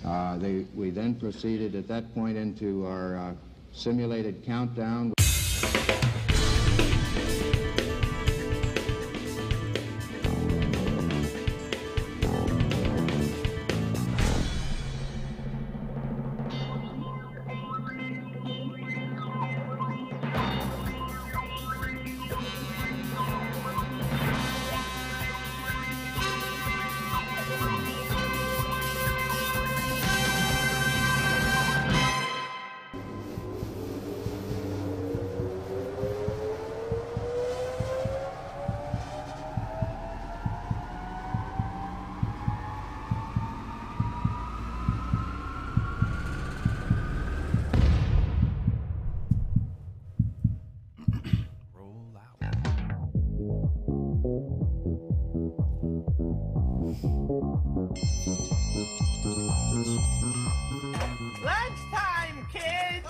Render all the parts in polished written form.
We then proceeded at that point into our simulated countdown. Lunchtime, kids!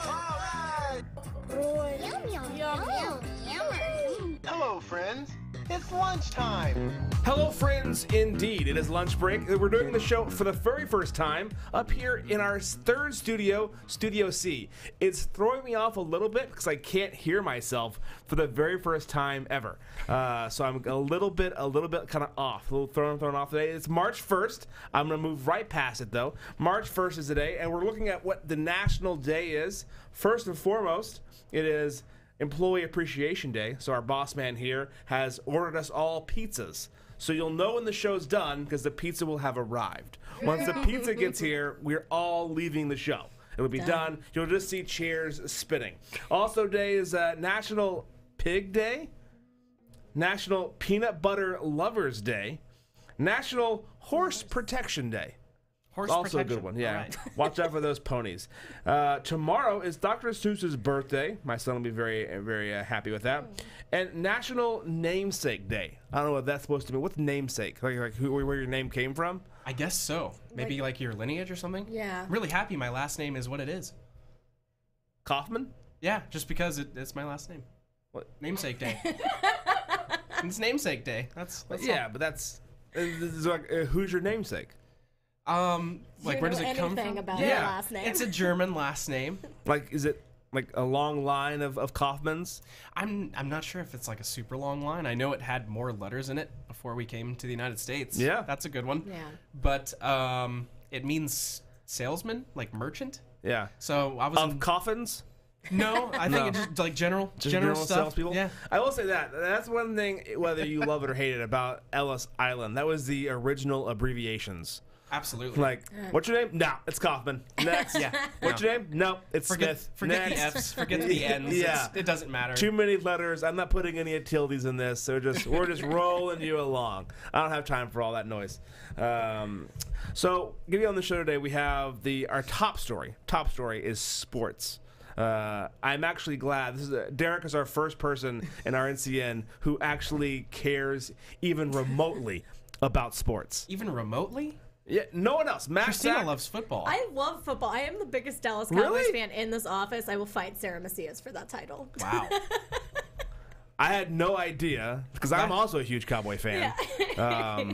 Hello, friends. It's lunchtime. Hello, friends, indeed. It is lunch break. We're doing the show for the very first time up here in our third studio, Studio C. It's throwing me off a little bit because I can't hear myself for the very first time ever. So I'm a little bit kind of off, a little thrown off today. It's March 1st. I'm going to move right past it, though. March 1st is the day, and we're looking at what the national day is. First and foremost, it is Employee Appreciation Day. So our boss man here has ordered us all pizzas. So you'll know when the show's done because the pizza will have arrived. Once the pizza gets here, we're all leaving the show. It will be done. You'll just see chairs spinning. Also today is National Pig Day, National Peanut Butter Lovers Day, National Horse Protection Day. Horse also protection. A good one, yeah. Right. Watch out for those ponies. Tomorrow is Dr. Seuss's birthday. My son will be very, very happy with that. And National Namesake Day. I don't know what that's supposed to mean. What's namesake? Like where your name came from? I guess so. Maybe like your lineage or something? Yeah. I'm really happy my last name is what it is. Kaufman? Yeah, just because it's my last name. What? Namesake Day. It's namesake day. That's yeah, but that's like, who's your namesake? Like where does it come from? About yeah, your last name? It's a German last name. Like, is it like a long line of Kaufmans? I'm not sure if it's like a super long line. I know it had more letters in it before we came to the United States. Yeah, that's a good one. Yeah, but it means salesman, like merchant. Yeah. So I was of coffins. No, I think it's just like general stuff. Salespeople. Yeah, I will say that's one thing. Whether you love it or hate it about Ellis Island, that was the original abbreviations. Absolutely. Like, what's your name? No, it's Kaufman. Next. Yeah. What's your name? No, it's Smith. Forget Next. the F's. Forget the N's. Yeah. It doesn't matter. Too many letters. I'm not putting any tildes in this. So we're just rolling you along. I don't have time for all that noise. So, getting on the show today, we have our top story. Top story is sports. I'm actually glad. Derek is our first person in our NCN who actually cares even remotely about sports. Even remotely? Yeah, no one else. Christina loves football. I love football. I am the biggest Dallas Cowboys fan in this office. I will fight Sarah Macias for that title. Wow. I had no idea because I'm also a huge Cowboy fan. Yeah.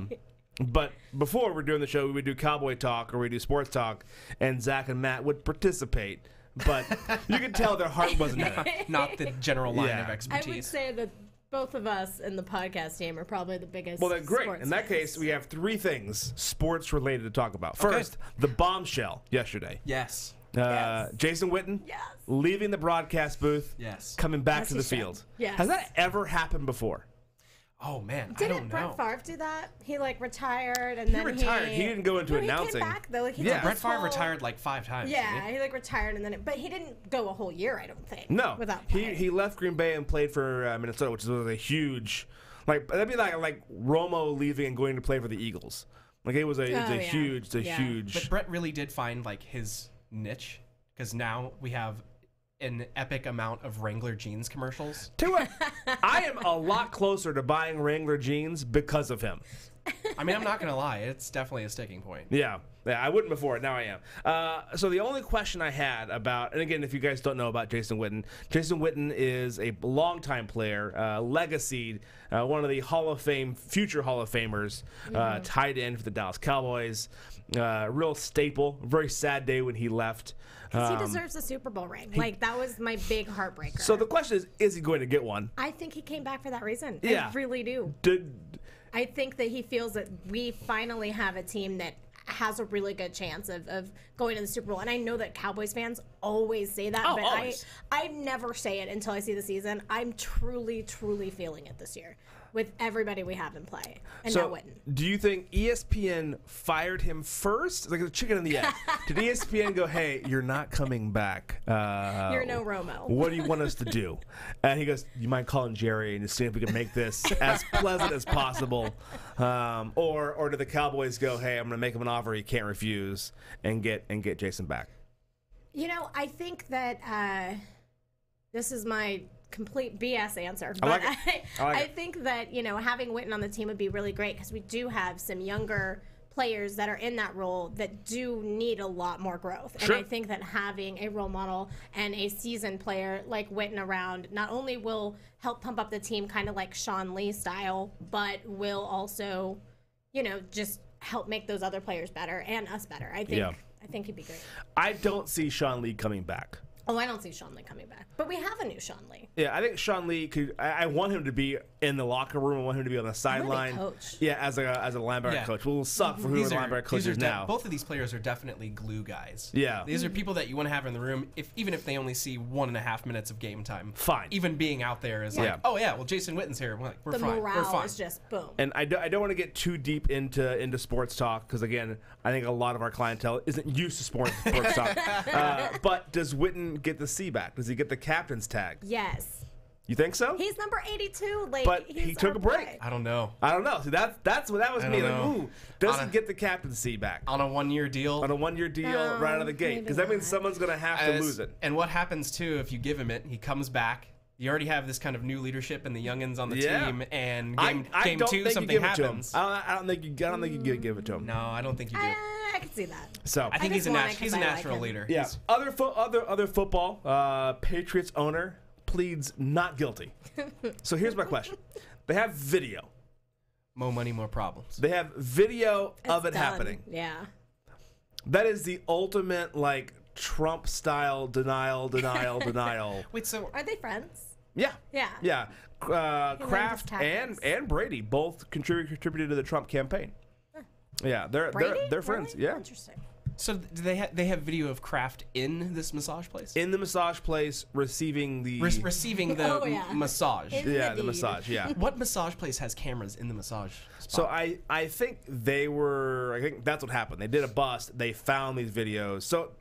But before we're doing the show, we would do Cowboy talk or we do sports talk, and Zach and Matt would participate. But you could tell their heart wasn't in it. Not the general line of expertise. I would say that both of us in the podcast team are probably the biggest. Well, then great. Sports In that fans. case, we have three things sports related to talk about. First, the bombshell yesterday. Yes. Jason Witten leaving the broadcast booth. Yes. Coming back to the field. Yes. Has that ever happened before? Oh man, Didn't I don't know. Brett Favre do that? He retired and He then retired. He didn't go into announcing. He came back though. Like, he Yeah. did Brett this Favre whole- retired like 5 times. Yeah, didn't he retired and then, but he didn't go a whole year. I don't think. No, without he playing. left Green Bay and played for Minnesota, which was a huge, that'd be like Romo leaving and going to play for the Eagles. Like it was a huge. But Brett really did find like his niche because now we have an epic amount of Wrangler jeans commercials. I am a lot closer to buying Wrangler jeans because of him. I mean, I'm not gonna lie, it's definitely a sticking point. Yeah, I wouldn't before. Now I am. So the only question I had about, and again, if you guys don't know about Jason Witten is a longtime player, legacy, one of the Hall of Fame, future Hall of Famers, tight end for the Dallas Cowboys. Real staple. Very sad day when he left. Because he deserves a Super Bowl ring. Like, that was my big heartbreaker. So the question is he going to get one? I think he came back for that reason. Yeah. I really do. I think that he feels that we finally have a team that has a really good chance of going to the Super Bowl. And I know that Cowboys fans always say that, but always. I never say it until I see the season. I'm truly, truly feeling it this year with everybody we have in play. And now Witten. Do you think ESPN fired him first? Like the chicken and the egg. Did ESPN go, hey, you're not coming back? You're no Romo. What do you want us to do? And he goes, you mind calling Jerry and just see if we can make this as pleasant as possible? Or do the Cowboys go, hey, I'm going to make him an offer he can't refuse and get Jason back? You know, I think that this is my complete BS answer, but I like it. I think that, you know, having Witten on the team would be really great because we do have some younger players that are in that role that do need a lot more growth. Sure. And I think that having a role model and a seasoned player like Witten around not only will help pump up the team kind of like Sean Lee style, but will also, you know, just help make those other players better and us better. I think he'd be great. I don't see Sean Lee coming back. Oh, I don't see Sean Lee coming back. But we have a new Sean Lee. Yeah, I think Sean Lee could. I want him to be in the locker room. I want him to be on the sideline. Coach. Yeah, as a linebacker coach. Well, it'll suck for who the linebacker coach is now. Both of these players are definitely glue guys. Yeah. These are people that you want to have in the room, even if they only see 1.5 minutes of game time. Fine. Even being out there is like, oh yeah, well Jason Witten's here. We're The fine. morale We're fine. is just boom. And I don't want to get too deep into sports talk because again, I think a lot of our clientele isn't used to sports talk. But does Witten get the C back? Does he get the captain's tag? Yes. You think so? He's number 82. Like, But he's he took our a break. boy. I don't know. See, that's what that was I me. don't Like, know. ooh, does he get the captaincy back On a 1-year deal. on a 1-year deal No, right out of the gate? maybe Because that means not. someone's gonna have to lose it. And what happens too if you give him it? He comes back. You already have this kind of new leadership and the youngins on the Yeah. team. And I game don't two, think something you give it to him. happens. I don't think you give it to him. No, I don't think you do. I can see that. So I think just he's a want it 'cause he's a I like natural him. leader. yeah, He's- other football. Patriots owner pleads not guilty. So here's my question: they have video. more money, more problems. They have video of it It's done. happening. Yeah. That is the ultimate like Trump style denial. Wait, so Are they friends? Yeah. Yeah. Yeah. Kraft his and tactics. Brady both contributed to the Trump campaign. Yeah, they're friends. Really? Yeah. Interesting. do they have video of Kraft in this massage place? In the massage place, receiving the Receiving the Oh, yeah. massage. In yeah the the deed. massage. Yeah. What massage place has cameras in the massage spot? So I think I think that's what happened. They did a bust. They found these videos. So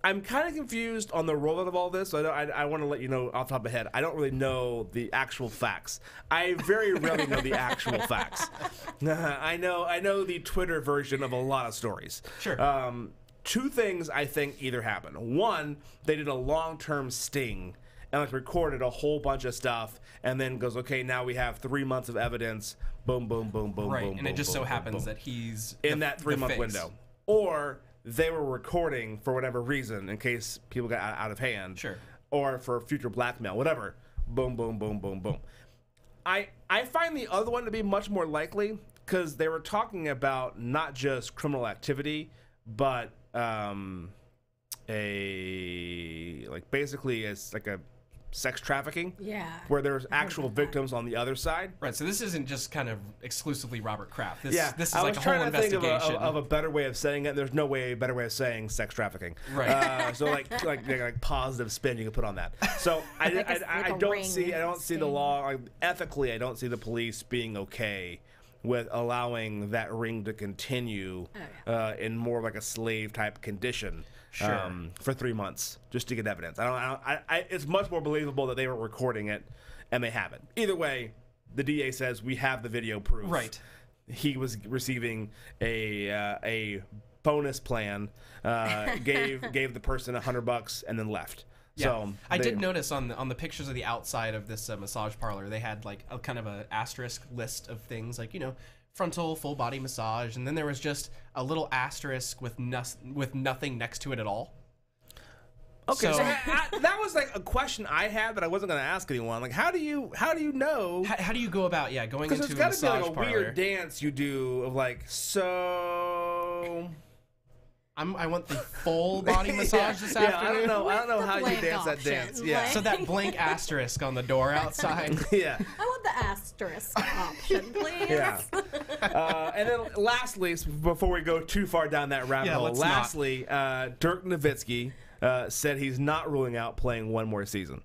I'm kind of confused on the rollout of all this. So I want to let you know off the top of my head. I don't really know the actual facts. I very rarely know the actual facts. I know the Twitter version of a lot of stories. Sure. Two things I think either happened. One, they did a long-term sting and like recorded a whole bunch of stuff and then goes, okay, now we have 3 months of evidence. Boom, boom, boom, boom, right, boom. and boom, it just boom, so boom, happens boom. that he's in the- that the 3 month face. window. Or they were recording for whatever reason in case people got out of hand. Sure. Or for future blackmail, whatever. Boom, boom, boom, boom, boom. I find the other one to be much more likely because they were talking about not just criminal activity, but basically it's like a sex trafficking. Yeah. Where there's actual about that. victims on the other side. Right, so this isn't just kind of exclusively Robert Kraft. This Yeah, this is I like was a whole trying to think investigation. of a better way of saying it. There's no better way of saying sex trafficking. Right. So like positive spin you can put on that. So I like a don't ring see the sting. law ethically. I don't see the police being okay with allowing that ring to continue in more like a slave type condition. Sure. For 3 months just to get evidence. It's much more believable that they were recording it and they haven't. Either way, the DA says we have the video proof. Right. He was receiving a bonus plan, gave the person $100 and then left. Yeah. So I did notice on the pictures of the outside of this massage parlor, they had like a kind of an asterisk list of things like, frontal full body massage, and then there was just a little asterisk with nothing next to it at all. Okay, So- so that was like a question I had that I wasn't going to ask anyone. Like, how do you know? How do you go about going Because into there's a got to be massage like a parlor? weird dance you do of like, so. I want the full body massage this Yeah, I afternoon. don't know the how you blank dance that option, dance. Yeah. like- So that blank asterisk on the door outside. Yeah. I want the asterisk option, please. Yeah. And then lastly, before we go too far down that rabbit Yeah, hole, let's not. lastly, Dirk Nowitzki said he's not ruling out playing one more season.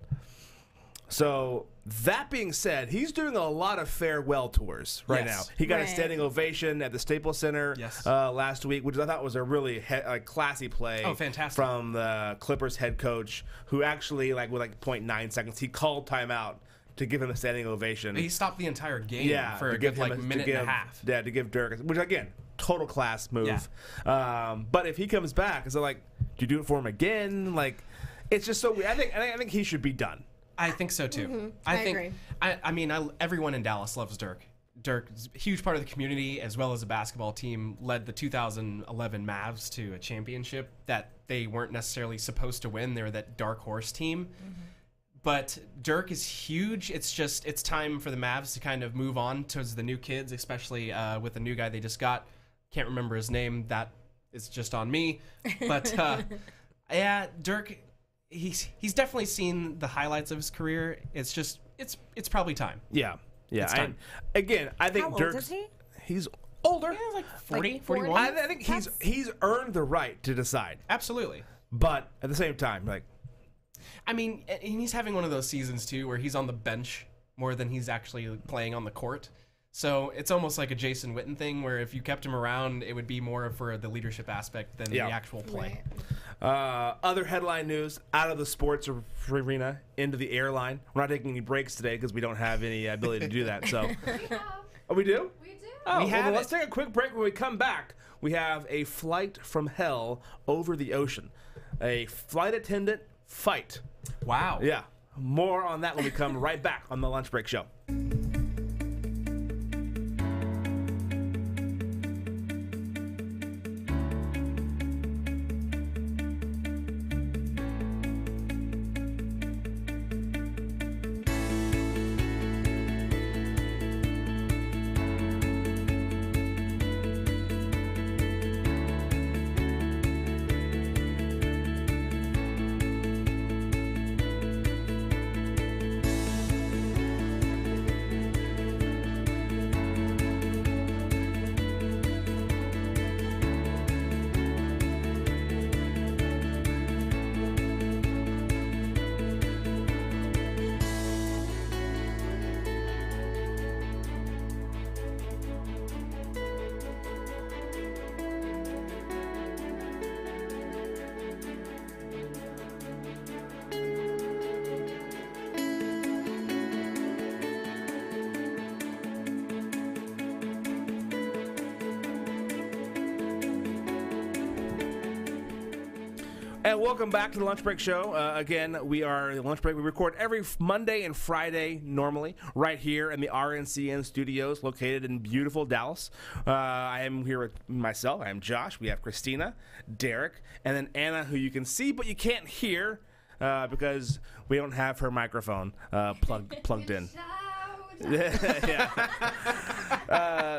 So that being said, he's doing a lot of farewell tours right Yes. now. He got a Right. standing ovation at the Staples Center Yes. last week, which I thought was a really classy play. Oh, fantastic. From the Clippers head coach, who actually, like with like 0.9 seconds, he called timeout to give him a standing ovation. He stopped the entire game for to a give good him like to minute give- and a half. Yeah, to give Dirk, which again, total class move. But if he comes back, is it like, do you do it for him again? Like, it's just so weird. I think he should be done. I think so too. Mm-hmm. I think. agree. I mean, everyone in Dallas loves Dirk. Dirk's a huge part of the community, as well as the basketball team. Led the 2011 Mavs to a championship that they weren't necessarily supposed to win. They were that dark horse team. But Dirk is huge. It's time for the Mavs to kind of move on towards the new kids, especially with the new guy they just got. Can't remember his name. That is just on me. But yeah, Dirk. He's definitely seen the highlights of his career. It's just it's probably time. Yeah, yeah. It's time. I think How old Dirk's is he? he's older. Yeah, like 40, Like 41. 40? I think he's earned the right to decide, Absolutely. but at the same time, like, I mean, and he's having one of those seasons too where he's on the bench more than he's actually playing on the court. So it's almost like a Jason Witten thing where if you kept him around, it would be more for the leadership aspect than Yeah. the actual play. Right. other headline news out of the sports arena into the airline. We're not taking any breaks today because we don't have any ability to do that. So, oh, we do. We do. Oh, well, have then let's it. take a quick break. When we come back, we have a flight from hell over the ocean. A flight attendant fight. Wow. Yeah. More on that when we come right back on the Lunch Break Show. And welcome back to the Lunch Break Show. Again, we are the Lunch Break. We record every Monday and Friday normally right here in the RNCN studios located in beautiful Dallas. I am here with myself. I am Josh. We have Christina, Derek, and then Anna, who you can see but you can't hear because we don't have her microphone plugged in.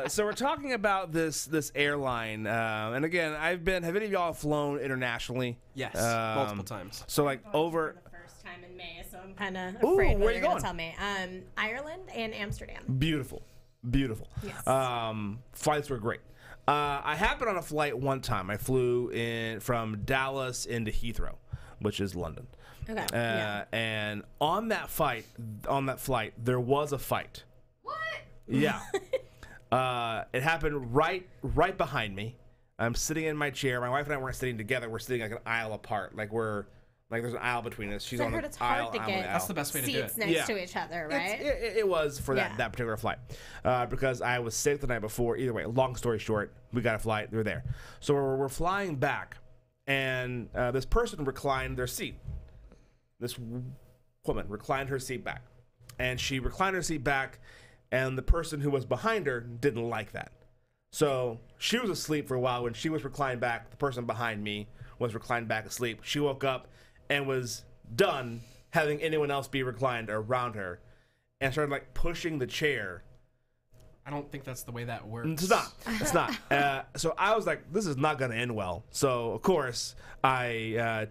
So we're talking about this airline, and again, have any of y'all flown internationally? Yes, multiple times. So like over The first time in May, so I'm kind of Ooh, afraid where what you you're going? going to tell me. Ireland and Amsterdam. beautiful. Yes. Flights were great. I happened on a flight one time. I flew in from Dallas into Heathrow, which is London. Okay. Yeah. And on that flight, there was a fight. What? Yeah. It happened right behind me. I'm sitting in my chair. My wife and I weren't sitting together. We're sitting like an aisle apart. Like there's an aisle between us. She's So I on heard the it's hard aisle. to I'm on get the That's aisle. the best way to do Seats it. next Yeah. to each other, right? It was for Yeah. that particular flight because I was sick the night before. Either way, long story short, we got a flight. They're there. So we're flying back, and this person reclined their seat. This woman reclined her seat back, and she reclined her seat back, and the person who was behind her didn't like that. So she was asleep for a while. When she was reclined back, the person behind me was reclined back asleep. She woke up and was done having anyone else be reclined around her, and started like pushing the chair. I don't think that's the way that works. It's not. It's not. So I was like, this is not going to end well. So, of course,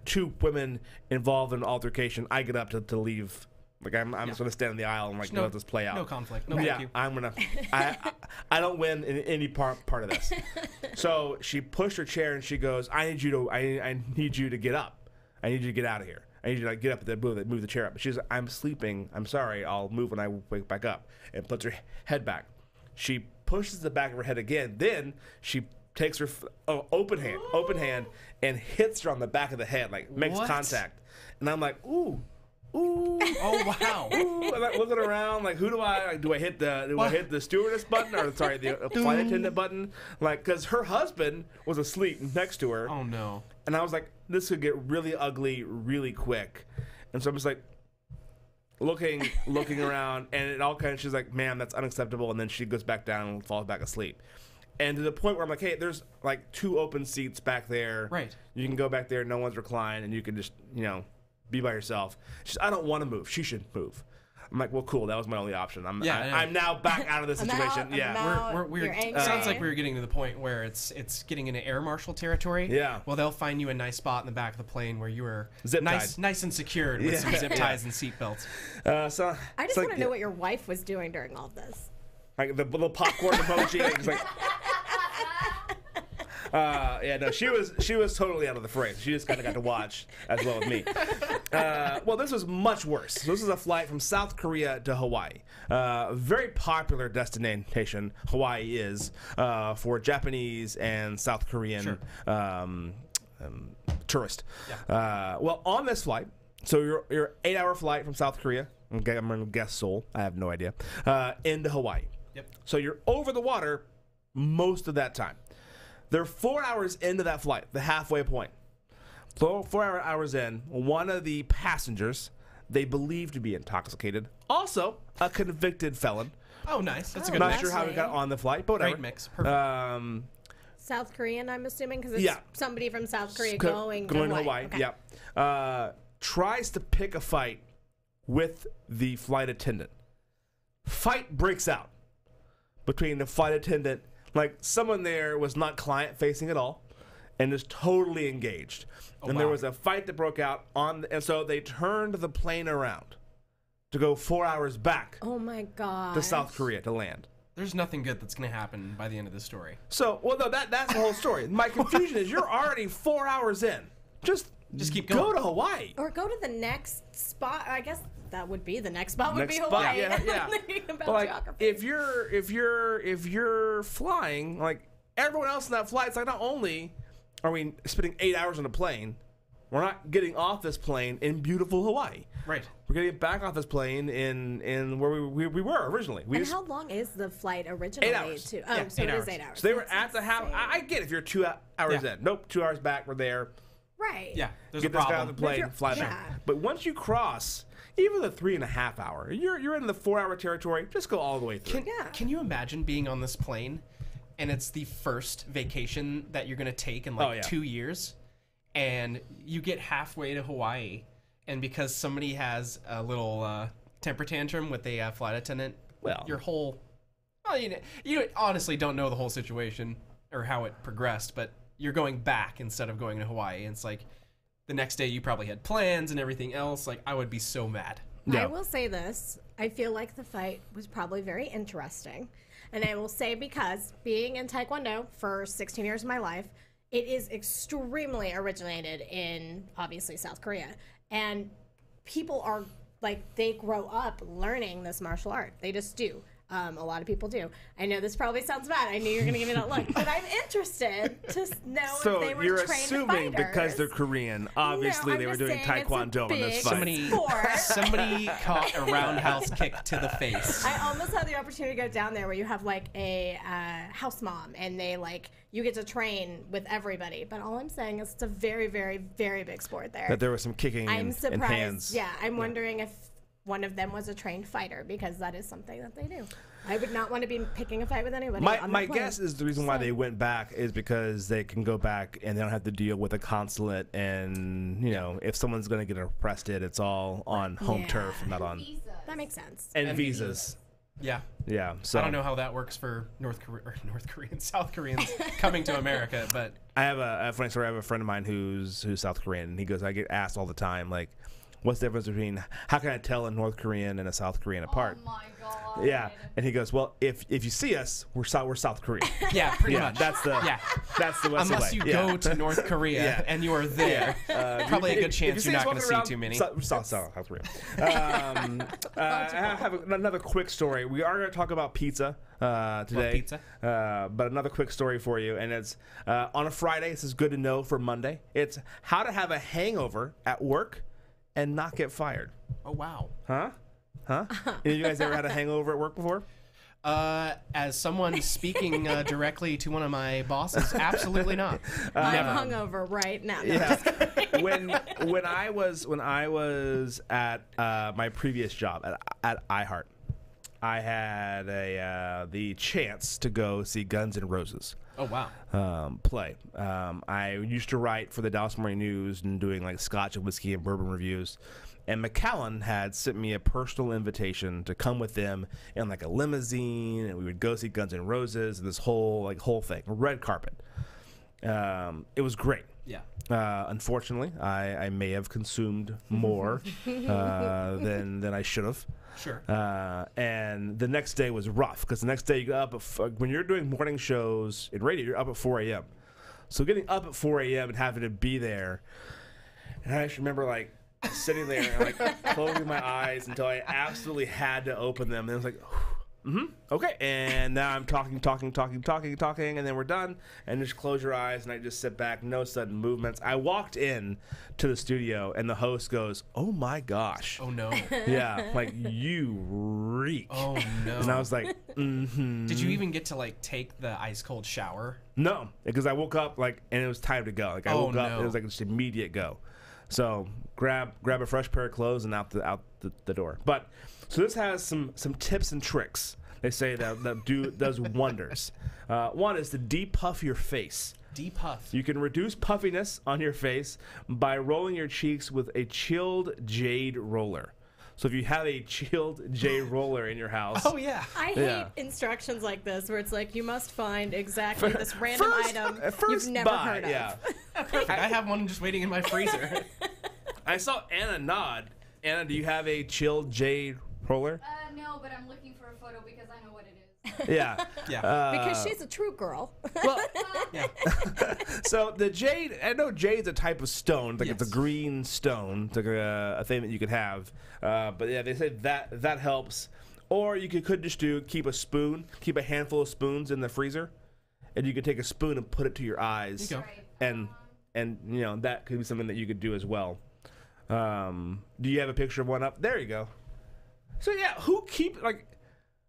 two women involved in an altercation, I get up to leave. Like, I'm just going to stand in the aisle and, like, let this play out. No conflict. No, Yeah, thank you. I'm going to. I don't win in any part of this. So she pushed her chair and she goes, I need you to get up. I need you to get out of here. I need you to like, get up and move the chair up. But she's like, I'm sleeping. I'm sorry. I'll move when I wake back up. And puts her head back. She pushes the back of her head again. Then she takes her open hand, and hits her on the back of the head, like makes contact. And I'm like, ooh. Oh wow! Ooh. I'm like looking around, like who do I hit I hit the stewardess button or the flight attendant button? Like, because her husband was asleep next to her. Oh no! And I was like, this could get really ugly really quick. And so I'm just like looking around, and it all kind of, she's like, ma'am, that's unacceptable. And then she goes back down and falls back asleep. And to the point where I'm like, hey, there's like 2 open seats back there. Right. You can go back there, no one's reclined, and you can just, be by yourself. She's, I don't want to move. She should move. I'm like, well, cool. That was my only option. I'm now back out of the situation. We're sounds like we were getting to the point where it's getting into air marshal territory. Yeah. Well, they'll find you a nice spot in the back of the plane where you were Zip-tied. nice and secured with some zip ties and seat belts. So I just want to know what your wife was doing during all this. Like the little popcorn emoji. It's like, no, she was totally out of the fray. She just kind of got to watch as well as me. Well, this was much worse. This is a flight from South Korea to Hawaii. Very popular destination, Hawaii is, for Japanese and South Korean tourists. Yeah. Well, on this flight, so you're 8-hour flight from South Korea. Okay, I'm going to guess Seoul. I have no idea. Into Hawaii. Yep. So you're over the water most of that time. They're 4 hours into that flight, the halfway point. 4 hours in, one of the passengers, they believe to be intoxicated, also a convicted felon. Oh, nice. That's a good Not mix. sure how he got on the flight, but whatever. Great mix. Perfect. South Korean, I'm assuming, because it's somebody from South Korea going to Hawaii. Okay. Yeah. Tries to pick a fight with the flight attendant. Fight breaks out between the flight attendant. Like, someone there was not client-facing at all and is totally engaged. And there was a fight that broke out, and so they turned the plane around to go 4 hours back Oh, my God. to South Korea to land. There's nothing good that's going to happen by the end of the story. So, well, no, that's the whole story. My confusion is you're already 4 hours in. Just keep go going. to Hawaii. Or go to the next spot. I guess that would be the next spot would Next be spot, Hawaii. yeah. I'm thinking about But like, geography. if you're flying, like everyone else in that flight, it's like not only are we spending 8 hours on a plane, we're not getting off this plane in beautiful Hawaii. Right. We're getting back off this plane in where we were originally. How long is the flight originally? 8 hours. To? Yeah, So 8 it hours. is 8 hours. So they were That's at the half. insane. I get if you're 2 hours in. Nope, 2 hours back. We're there. Right. Yeah. There's Get a this guy problem. on the plane, you're- fly yeah. back. But once you cross even the 3.5 hour, you're in the 4 hour territory. Just go all the way through. Can you imagine being on this plane and it's the first vacation that you're going to take in like 2 years and you get halfway to Hawaii and because somebody has a little temper tantrum with a flight attendant, your whole... Well, you honestly don't know the whole situation or how it progressed, but you're going back instead of going to Hawaii. And it's like the next day you probably had plans and everything else. Like, I would be so mad. Yeah. I will say this. I feel like the fight was probably very interesting. And I will say because being in Taekwondo for 16 years of my life, it is extremely originated in, obviously, South Korea. And people are, like, they grow up learning this martial art. They just do. A lot of people do. I know this probably sounds bad. I knew you were going to give me that look. But I'm interested to know So if they were you're trained assuming fighters. because they're Korean, obviously I'm they were just doing saying it's a Taekwondo in this big fight. Somebody caught a roundhouse kick to the face. I almost had the opportunity to go down there where you have like a house mom and they like you get to train with everybody. But all I'm saying is it's a very, very, very big sport there. That there was some kicking I'm and surprised. hands. Yeah, I'm wondering if one of them was a trained fighter because that is something that they do. I would not want to be picking a fight with anybody. My on my that plane. guess is the reason why they went back is because they can go back and they don't have to deal with a consulate, and you know, if someone's going to get arrested, it's all on home Yeah. turf, not on That makes sense. and visas. Yeah. Yeah, so I don't know how that works for South Koreans coming to America, but I have a funny story. I have a friend of mine who's South Korean, and he goes, I get asked all the time, like, what's the difference between, how can I tell a North Korean and a South Korean apart? Oh my god. Yeah, and he goes, well, if you see us, we're South Korea. yeah, pretty Yeah, much. that's the West Unless way. you Yeah. go to North Korea Yeah. and you are there, probably a good chance you're not going to see too many. South Korea. I have another quick story. We are going to talk about pizza today. pizza? But another quick story for you, and it's on a Friday. This is good to know for Monday. It's how to have a hangover at work and not get fired. Oh wow. Huh? Any of you guys ever had a hangover at work before? As someone speaking directly to one of my bosses, absolutely not. Never. I'm hungover right now. No, Yeah. when I was at my previous job at iHeart, I had the chance to go see Guns N' Roses Oh wow. play. I used to write for the Dallas Morning News and doing like Scotch and whiskey and bourbon reviews. And McAllen had sent me a personal invitation to come with them in like a limousine, and we would go see Guns N' Roses and this whole thing, red carpet. It was great. Yeah. Unfortunately, I may have consumed more than I should have. Sure. And the next day was rough because the next day you got up when you're doing morning shows in radio, you're up at 4 a.m. So getting up at 4 a.m. and having to be there, and I just remember like sitting there and like closing my eyes until I absolutely had to open them, and it was like, okay, and now I'm talking, and then we're done, and just close your eyes, and I just sit back, no sudden movements. I walked in to the studio, and the host goes, "Oh my gosh." Oh no. Yeah, like, you reek. Oh no. And I was like, Did you even get to like take the ice cold shower? no, because I woke up like, and it was time to go. Like I Oh, woke up, no. it was like just immediate go. So grab a fresh pair of clothes and out the door. But so this has some tips and tricks. They say that does wonders. One is to depuff your face. Depuff. You can reduce puffiness on your face by rolling your cheeks with a chilled jade roller. So if you have a chilled jade roller in your house, Oh yeah. I hate Yeah. instructions like this where it's like you must find exactly this random item you've first never buy, heard of. yeah. Perfect. I have one just waiting in my freezer. I saw Anna nod. Anna, do you have a chilled jade roller? No, but I'm looking for a photo because I know what it is. Yeah. Yeah. Because she's a true girl. Well, Yeah. so the jade, I know jade's a type of stone. Like it's Yes. a green stone. It's like a thing that you could have. But yeah, they say that helps. Or you could just keep a handful of spoons in the freezer, and you could take a spoon and put it to your eyes. There you go. Right. And you know, that could be something that you could do as well. Do you have a picture of one up? There you go. So yeah,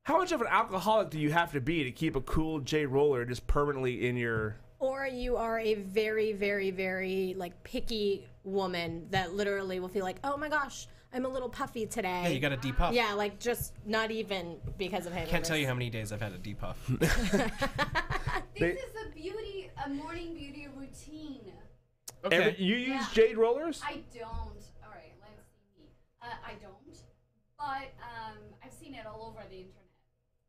how much of an alcoholic do you have to be to keep a cool jade roller just permanently in your? Or you are a very, very, very like picky woman that literally will feel like, oh my gosh, I'm a little puffy today. Yeah, you got to depuff. Yeah, like just not even because of hangovers. Can't tell you how many days I've had a depuff. This is a morning beauty routine. Okay. You use Yeah. jade rollers? I don't. All right, let's see. I don't, but I've seen it all over the internet.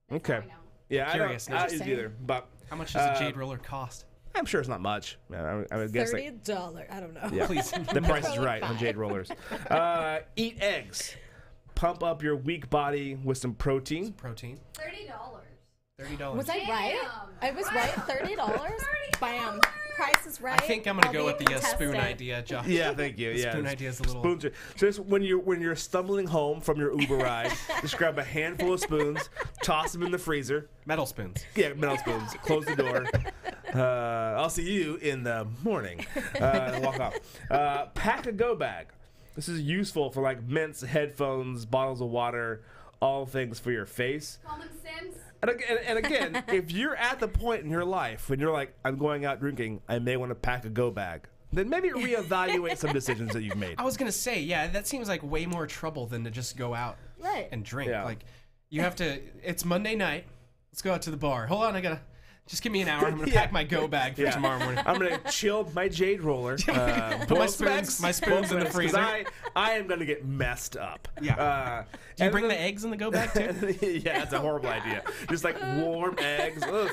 That's Okay. how I know. Yeah, Curious I don't use Interesting. either. But How much does a jade roller cost? I'm sure it's not much. I would guess like $30. I don't know. yeah. Please. The price is right on jade rollers. Eat eggs. Pump up your weak body with some protein. Protein. $30. $30. Was I right? Damn. I was right. $30. Bam. Price is right. I think I'm gonna I'll go be with a the spoon contestant. idea, Josh. Yeah, thank you. The Yeah, spoon idea is a little. Spoons are, so just when you're stumbling home from your Uber ride, just grab a handful of spoons, toss them in the freezer. Metal spoons. Yeah, metal spoons. Close the door. I'll see you in the morning. And walk off. Pack a go bag. This is useful for like mints, headphones, bottles of water, all things for your face. Common sense. And again, if you're at the point in your life when you're like, I'm going out drinking, I may want to pack a go bag, then maybe reevaluate some decisions that you've made. I was gonna say, yeah, that seems like way more trouble than to just go out Right. and drink. Yeah. Like, You have to. It's Monday night. Let's go out to the bar. Hold on, I gotta. Just give me an hour. I'm gonna pack my go bag for tomorrow morning. I'm gonna chill my jade roller. Put my spoons in the freezer. I am gonna get messed up. Yeah. Do you bring the eggs in the go bag too? Yeah, that's a horrible idea. Just like warm eggs. Ugh.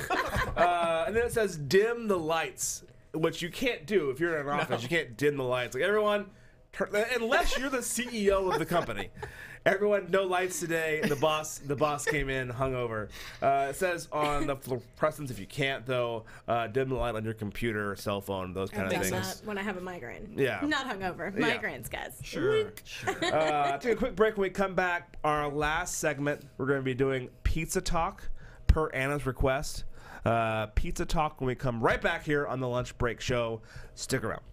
And then it says dim the lights, which you can't do if you're in an office. You can't dim the lights. Like everyone, unless you're the CEO of the company. Everyone, no lights today. The boss came in hungover. It says on the fluorescents, if you can't though, dim the light on your computer, or cell phone, those kind of I've things. done that when I have a migraine. Yeah. Not hungover. Migraines, guys. Sure. Take a quick break. When we come back, our last segment, we're going to be doing pizza talk per Anna's request. Pizza talk when we come right back here on the Lunch Break Show. Stick around.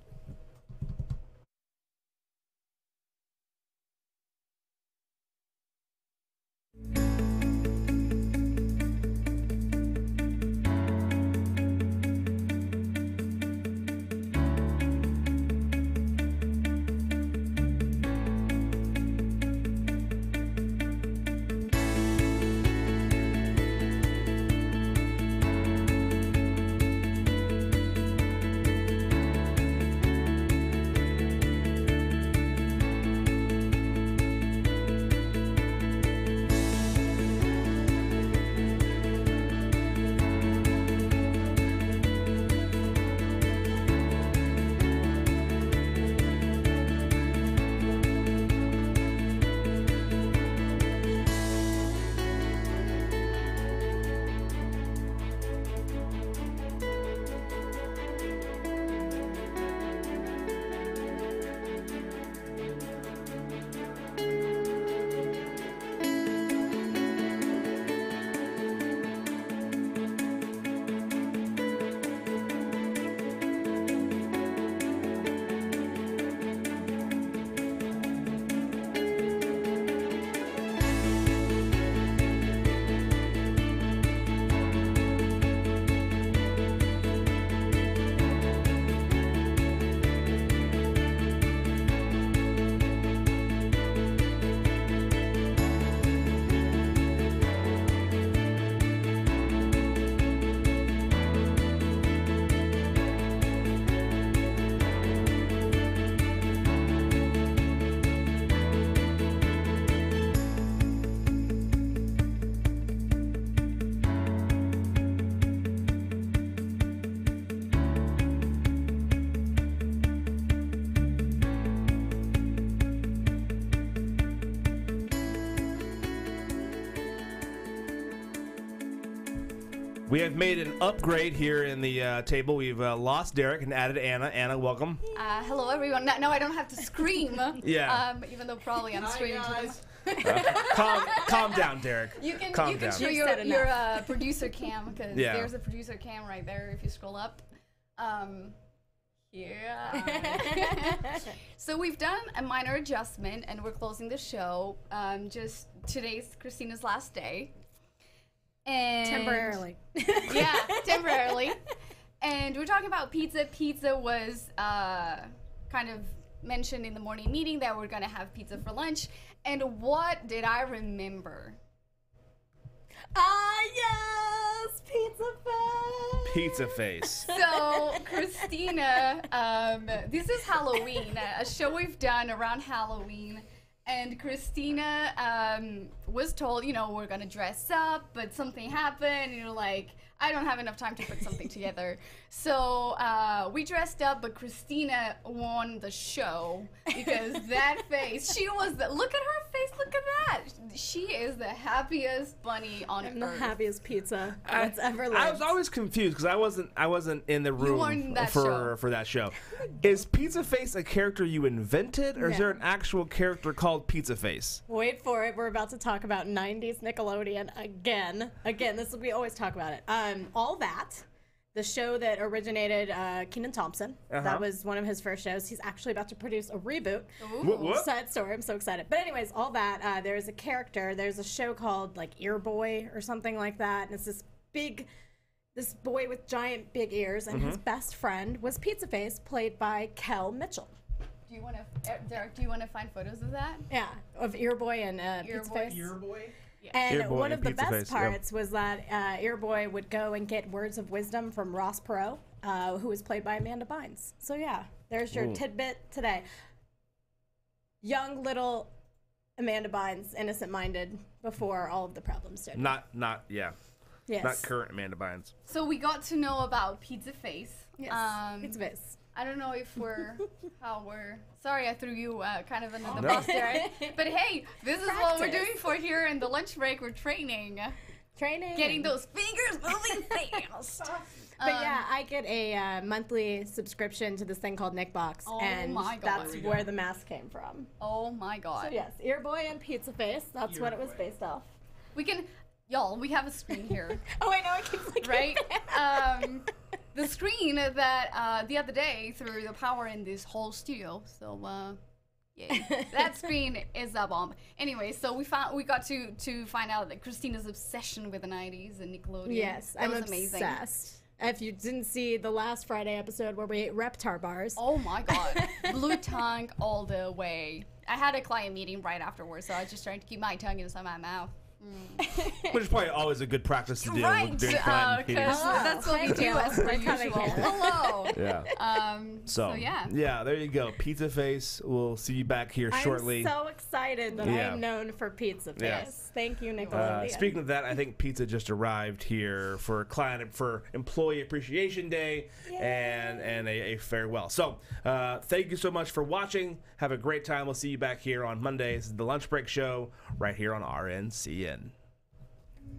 We have made an upgrade here in the table. We've lost Derek and added Anna. Anna, welcome. Hello, everyone. Now I don't have to scream. Yeah. Even though probably I'm screaming to them. Calm down, Derek. You can Calm down. show You've said your producer cam, because Yeah. there's a producer cam right there if you scroll up. Yeah. So we've done a minor adjustment and we're closing the show. Just today's Christina's last day. And Temporarily. Yeah, temporarily. And we're talking about pizza. Pizza was kind of mentioned in the morning meeting that we're gonna have pizza for lunch. And what did I remember? Yes! Pizza face! Pizza face. So, Christina, this is Halloween, a show we've done around Halloween. And Christina was told, we're gonna dress up, but something happened, and you're like, I don't have enough time to put something together. So we dressed up, but Christina won the show because that face, look at her face, look at that. She is the happiest bunny on I'm the earth. happiest pizza that's ever lived. I was always confused because I wasn't in the room weren't in that for that show. Is Pizza Face a character you invented, or is No. there an actual character called Pizza Face? Wait for it. We're about to talk about 90s Nickelodeon again. We always talk about it. All That, the show that originated Kenan Thompson. That was one of his first shows. He's actually about to produce a reboot. What? Sad story. I'm so excited. But anyways, All That, there's a character. There's a show called like Ear Boy or something like that. And it's this boy with giant big ears, and his best friend was Pizza Face, played by Kel Mitchell. Do you want to, Derek, find photos of that? Yeah, of Ear Boy and Ear Pizza Boy. Face. Boy. And Earboy one and of the Pizza best Face, yep. parts was that Earboy would go and get words of wisdom from Ross Perot, who was played by Amanda Bynes. So yeah, there's your tidbit today. Young little Amanda Bynes, innocent-minded before all of the problems started. Not Yes. not current Amanda Bynes. So we got to know about Pizza Face. Yes. It's Viz. I don't know if we're sorry I threw you kind of under the bus there. But hey, this is what we're Practice. doing for here in the lunch break. We're training. Training. Getting those fingers moving fast. But yeah, I get a monthly subscription to this thing called Nickbox, Oh and my God. that's There we where the mask came from. Oh my god. So yes, Earboy and Pizza Face. That's what it was based off. We can, y'all, we have a screen here. Oh, I know. I keep looking. Right? The screen that the other day threw the power in this whole studio. So, yeah, that screen is a bomb. Anyway, so we got to find out that Christina's obsession with the 90s and Nickelodeon. Yes, that I'm was amazing. obsessed. If you didn't see the last Friday episode where we ate Reptar bars, Oh my god, blue tongue all the way. I had a client meeting right afterwards, so I was just trying to keep my tongue inside my mouth. Which is probably always a good practice to do Right, during client meetings. because that's what we Thank do you as per for coming usual. here. Hello. Yeah. So yeah. there you go. Pizza Face. We'll see you back here shortly. I'm so excited that Yeah. I am known for Pizza Face. Yeah. Thank you, Nickelodeon. Speaking of that, I think pizza just arrived here for Employee Appreciation Day and a farewell. So thank you so much for watching. Have a great time. We'll see you back here on Monday. This is the Lunch Break Show right here on RNCN.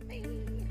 Bye.